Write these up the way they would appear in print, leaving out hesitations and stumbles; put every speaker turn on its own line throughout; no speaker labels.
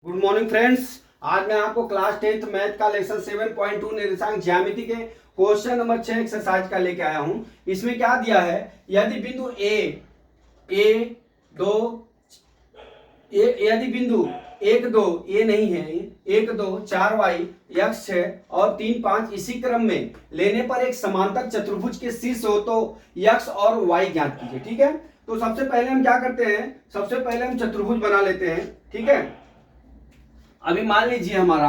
Good morning friends. आज मैं आपको क्लास 10th मैथ का लेसन 7.2 निर्देशांक ज्यामिति के क्वेश्चन नंबर 6 एक्सरसाइज का लेके आया हूं। इसमें क्या दिया है, यदि बिंदु यदि बिंदु 1 2 ए नहीं है, 1 2 4 वाई x 6 और 3 5 इसी क्रम में लेने पर एक समांतर चतुर्भुज के शीर्ष हो तो x और y ज्ञात कीजिए। ठीक है, तो सबसे पहले हम क्या करते हैं, सबसे पहले हम चतुर्भुज बना लेते हैं। ठीक है, अभी मान लीजिए हमारा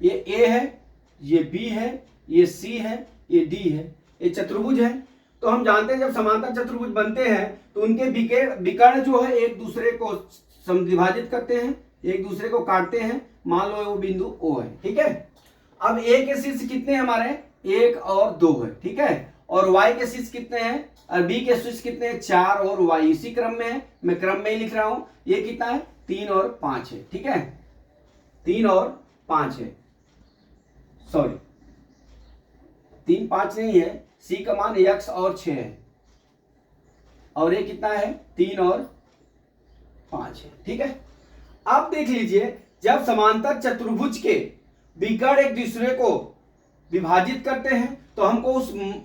ये A है, ये B है, ये C है, ये D है, ये चतुर्भुज है। तो हम जानते हैं जब समांतर चतुर्भुज बनते हैं तो उनके विकर्ण जो है एक दूसरे को समद्विभाजित करते हैं, एक दूसरे को काटते हैं। मान लो वो बिंदु O है। ठीक है, अब A के शीर्ष कितने हमारे 1 और 2 है। ठीक है, और Y के शीर्ष कितने हैं और B के शीर्ष कितने हैं 4 और Y इसी क्रम में है, मैं क्रम में ही लिख रहा हूं। ये कितना है 3 और 5 है। ठीक है, 3 और 5 है, सॉरी 3 5 नहीं है, C का मान x और 6 है और ये कितना है 3 और 5 है। ठीक है, अब देख लीजिए जब समांतर चतुर्भुज के विकर्ण एक दूसरे को विभाजित करते हैं तो हमको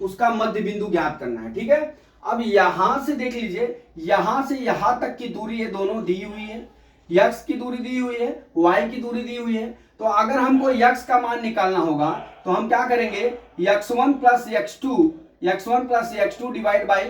उसका मध्य बिंदु ज्ञात करना है। ठीक है, अब यहां से देख लीजिए, यहां से यहां तक की दूरी ये दोनों दी हुई है, x की दूरी दी हुई है, y की दूरी दी हुई है। तो अगर हमको x का मान निकालना होगा तो हम क्या करेंगे, x1 plus x2 divide by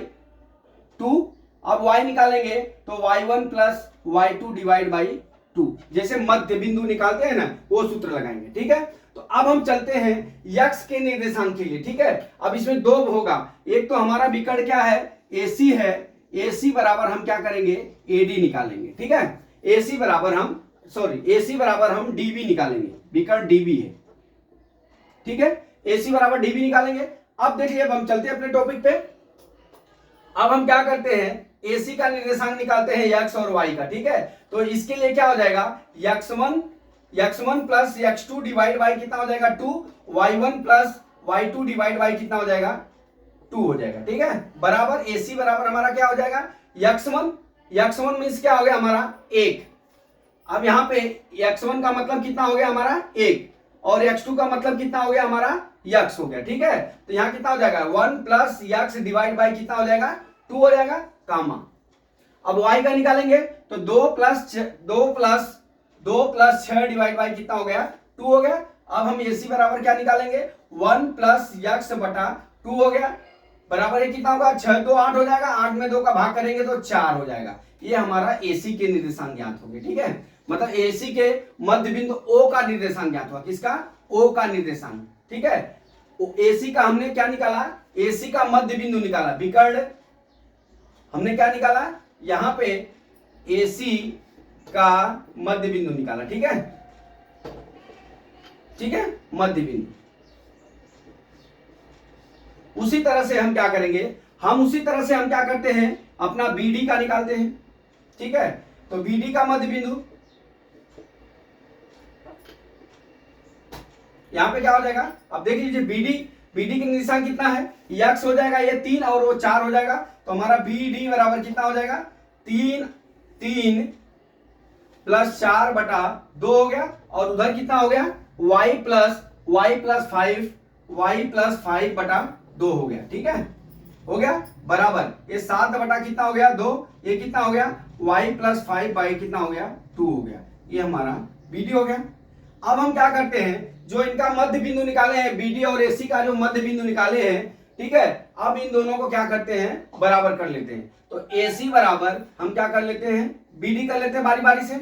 2। अब y निकालेंगे तो y1 plus y2 divide by 2। जैसे मध्य बिंदु निकालते हैं ना, वो सूत्र लगाएंगे। ठीक है, तो अब हम चलते हैं x के निर्देशांक के लिए। ठीक है, अब इसमें दो होगा, एक तो हमारा विकर्ण क्या है AC है, AC बराबर हम क्या करेंगे AD निकालेंगे। ठीक है, AC बराबर हम DB निकालेंगे, विकर्ण DB है। ठीक है, AC बराबर DB निकालेंगे। अब देखिए, अब हम चलते हैं अपने टॉपिक पे। अब हम क्या करते हैं, AC का निर्देशांक निकालते हैं x और y का। ठीक है, तो इसके लिए क्या हो जाएगा, x1 plus x2 divide by कितना हो जाएगा 2, y1 plus y2 divide by कितना हो जाएगा 2 हो जाएगा। ठीक है, बराबर AC बराबर हमारा क्या हो जाएगा x1 मीन्स क्या हो गया हमारा 1। अब यहाँ पे x1 का मतलब कितना हो गया हमारा 1 और x2 का मतलब कितना हो गया हमारा x हो गया। ठीक है, तो यहाँ कितना हो जाएगा 1 प्लस x डिवाइड बाई कितना हो जाएगा 2 हो जाएगा कामा। अब y का निकालेंगे तो 2 प्लस 6 डिवाइड बाई कितना हो गया 2 हो गया। अब हम AC बराबर क्या निकालेंगे 1 प्लस x बटा 2 हो गया, बराबर है कितना होगा 6 2 8 हो जाएगा, 8 में 2 का भाग करेंगे तो 4 हो जाएगा। ये हमारा AC के निर्देशांक ज्ञात हो गए। ठीक है, मतलब AC के मध्य बिंदु O का निर्देशांक ज्ञात हुआ, किसका O का निर्देशांक। ठीक है, AC का हमने क्या निकाला, AC का मध्य बिंदु निकाला, विकर्ण हमने क्या निकाला, यहां पे AC का मध्य बिंदु निकाला। ठीक है, मध्य बिंदु। उसी तरह से हम क्या करेंगे, हम क्या करते हैं अपना BD का निकालते हैं। ठीक है, तो BD का मध्य बिंदु यहां पे क्या हो जाएगा, अब देख लीजिए BD के निर्देशांक कितना है x हो जाएगा, ये 3 और वो 4 हो जाएगा। तो हमारा BD बराबर कितना हो जाएगा 3 प्लस 4 बटा 2 हो गया, और उधर कितना हो गया y प्लस 5 बटा 2 हो गया। ठीक है, हो गया बराबर ये 7 बटा कितना हो गया 2, ये कितना हो गया y प्लस 5 बाई कितना हो गया 2 हो गया। ये हमारा BD हो गया। अब हम क्या करते हैं, जो इनका मध्य बिंदु निकाले हैं BD और AC का जो मध्य बिंदु निकाले हैं, ठीक है, अब इन दोनों को क्या करते हैं बराबर कर लेते हैं। तो AC बराबर हम क्या कर लेते हैं BD कर लेते हैं बारी बारी से।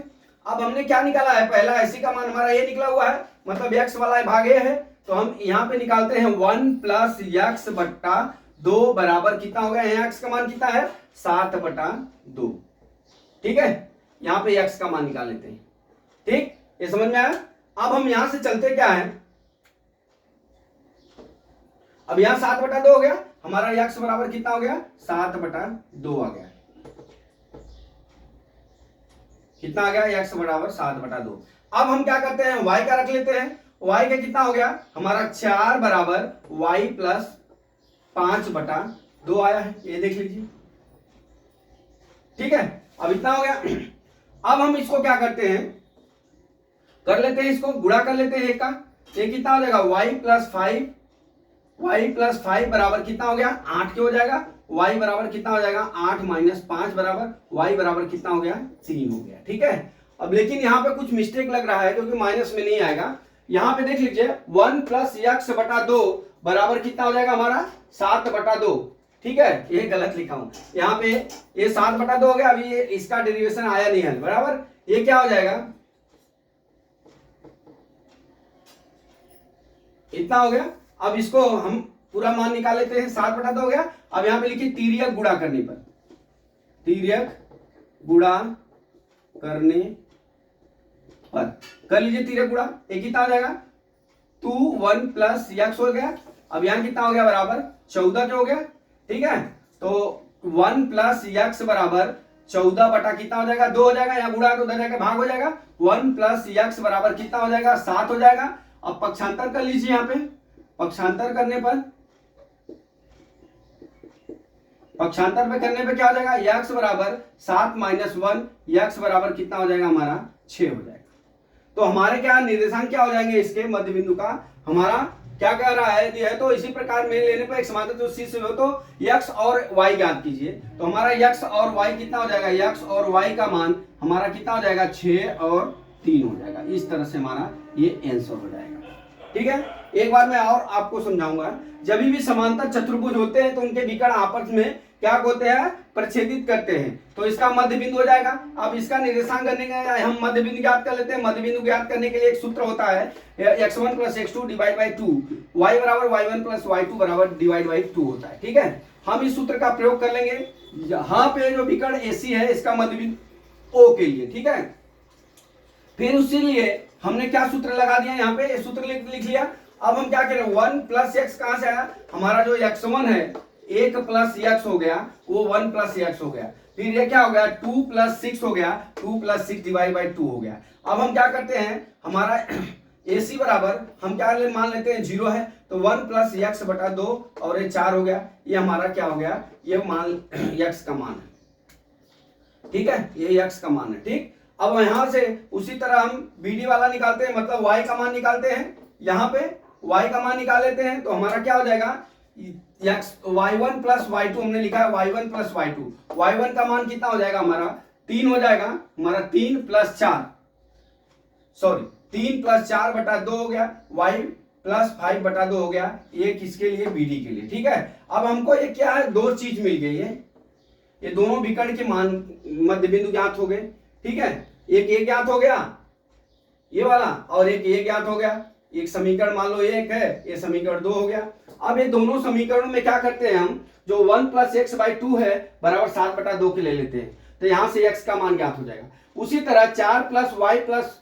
अब हमने क्या निकाला है, पहला AC का मान हमारा ये निकला हुआ है, मतलब x वाला भाग A है, तो हम यहाँ पे निकालते हैं 1 प्लस x बट्टा 2 बराबर कितना हो गया, यहाँ x का मान कितना है 7 बटा 2। ठीक है, यहाँ पे x का मान निकाल लेते हैं। ठीक, ये समझ में आया। अब हम यहां से चलते क्या है, अब यहां 7 बटा 2 हो गया, हमारा x बराबर कितना हो गया 7 बटा 2 आ गया। कितना आ गया x बराबर 7 बटा 2। अब हम क्या करते हैं y का रख लेते हैं, y का कितना हो गया हमारा 4 बराबर y प्लस 5 बटा 2 आया है, ये देख लीजिए। ठीक है, अब इतना हो गया। अब हम इसको क्या करते हैं, कर लेते हैं इसको गुणा कर लेते हैं एक का। ये कितना हो जाएगा y प्लस 5 बराबर कितना हो गया 8 के हो जाएगा। y बराबर कितना हो जाएगा 8 माइनस 5 बराबर y बराबर कितना हो गया 3 हो गया। ठीक है, अब लेकिन यहाँ पे कुछ मिस्टेक लग रहा है क्योंकि माइनस में नहीं आएगा। यहाँ पे देख लीजिए 1 प्लस यक्स बटा 2 बराबर कितना हो जाएगा हमारा 7 बटा 2। ठीक है, ये गलत लिखा हूं यहाँ पे, ये 7 बटा 2 हो गया। अभी ये इसका डेरिवेशन आया नहीं है बराबर, ये क्या हो जाएगा इतना हो गया। अब इसको हम पूरा मान निकाल लेते हैं, 7 बटा 2 हो गया। अब यहाँ पे लिखिए तिर्यक गुणा करने पर, तिर्यक गुणा करने पर कर लीजिए तिर्यक गुणा। एक कितना हो जाएगा 2 1 प्लस यक्स हो गया। अब यहाँ कितना हो गया बराबर 14 जो हो गया। ठीक है, तो 1 प्लस यक्स बराबर 14 बटा कितना हो जाएगा 2 हो जाएगा। यहाँ गुणा तो उधर जाकर भाग हो जाएगा। 1 प्लस यक्स बराबर कितना हो जाएगा 7 हो जाएगा। अब पक्षांतर कर लीजिए, यहाँ पे पक्षांतर करने पर, पक्षांतर पे करने पे क्या हो जाएगा यक्स बराबर 7 माइनस 1, यक्स बराबर कितना हो जाएगा हमारा 6 हो जाएगा। तो हमारे क्या निर्देशांक क्या हो जाएंगे इसके मध्य बिंदु का, हमारा क्या कह रहा है यदि है तो इसी प्रकार में लेने पर एक समांतर जो सी से हो तो x और y ज्ञात कीजिए। तो हमारा x और y कितना हो जाएगा, x और y का मान हमारा कितना हो जाएगा 6 और 3 हो जाएगा। इस तरह से हमारा ये आंसर हो जाएगा। ठीक है, एक बार मैं और आपको समझाऊंगा। जब भी समांतर चतुर्भुज होते हैं तो उनके विकर्ण आपस में क्या होते हैं प्रच्छेदित करते हैं, तो इसका मध्य बिंदु हो जाएगा। अब इसका निर्देशांक करने का हम मध्य बिंदु ज्ञात कर लेते हैं। मध्य बिंदु ज्ञात करने के लिए एक सूत्र होता है x1 plus x2 divide by 2, y बराबर y1 प्लस y2 बराबर डिवाइड बाई 2 होता है। ठीक है, हम इस सूत्र का प्रयोग कर लेंगे यहाँ पे जो विकर्ण AC है इसका मध्य बिंदु O के लिए। ठीक है, फिर उसी लिए हमने क्या सूत्र लगा दिया यहाँ पे, सूत्र लिख लिया। अब हम क्या करें 1 प्लस एक्स कहां से आया, हमारा जो x1 है 1 प्लस एक्स हो गया, वो 1 प्लस एक्स हो गया। फिर ये क्या हो गया 2 प्लस 6 हो गया, 2 प्लस 6 डिवाइड बाई 2 हो गया। अब हम क्या करते हैं हमारा AC बराबर हम क्या मान लेते हैं 0 है, तो 1 प्लस एक्स बटा 2 और ये 4 हो गया। ये हमारा क्या हो गया, ये मान x का मान है। ठीक है, ये x का मान है। ठीक, अब यहां से उसी तरह हम BD वाला निकालते हैं, मतलब y का मान निकालते हैं। यहाँ पे y का मान निकाल लेते हैं तो हमारा क्या हो जाएगा y1 प्लस y2 हमने लिखा है y1 प्लस y2। y1 का मान कितना हो जाएगा हमारा 3 हो जाएगा, हमारा 3 प्लस 4 बटा 2 हो गया, y प्लस 5 बटा 2 हो गया। ये किसके लिए BD के लिए। ठीक है, अब हमको ये क्या है दो चीज मिल गई है, ये दोनों विकर्ण के मान मध्य बिंदु ज्ञात हो गए। ठीक है, एक ये ज्ञात हो गया ये वाला, और एक ये ज्ञात हो गया। एक समीकरण मान लो एक है, ये समीकरण 2 हो गया। अब ये दोनों समीकरणों में क्या करते हैं हम, जो 1 प्लस एक्स बाई 2 है बराबर 7 बटा 2 के ले लेते हैं, तो यहां से x का मान ज्ञात हो जाएगा। उसी तरह 4 प्लस y प्लस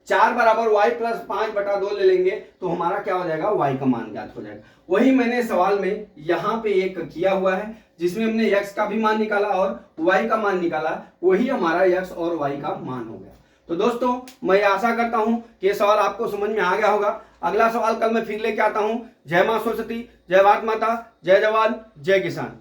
4 बराबर y प्लस 5 बटा 2 ले लेंगे तो हमारा क्या हो जाएगा y का मान ज्ञात हो जाएगा। वही मैंने सवाल में यहाँ पे एक किया हुआ है जिसमें हमने x का भी मान निकाला और y का मान निकाला, वही हमारा x और y का मान हो गया। तो दोस्तों मैं आशा करता हूं कि ये सवाल आपको समझ में आ गया होगा। अगला सवाल कल मैं फिर लेके आता हूं। जय मां सरस्वती, जय भारत माता, जय जवान, जय किसान।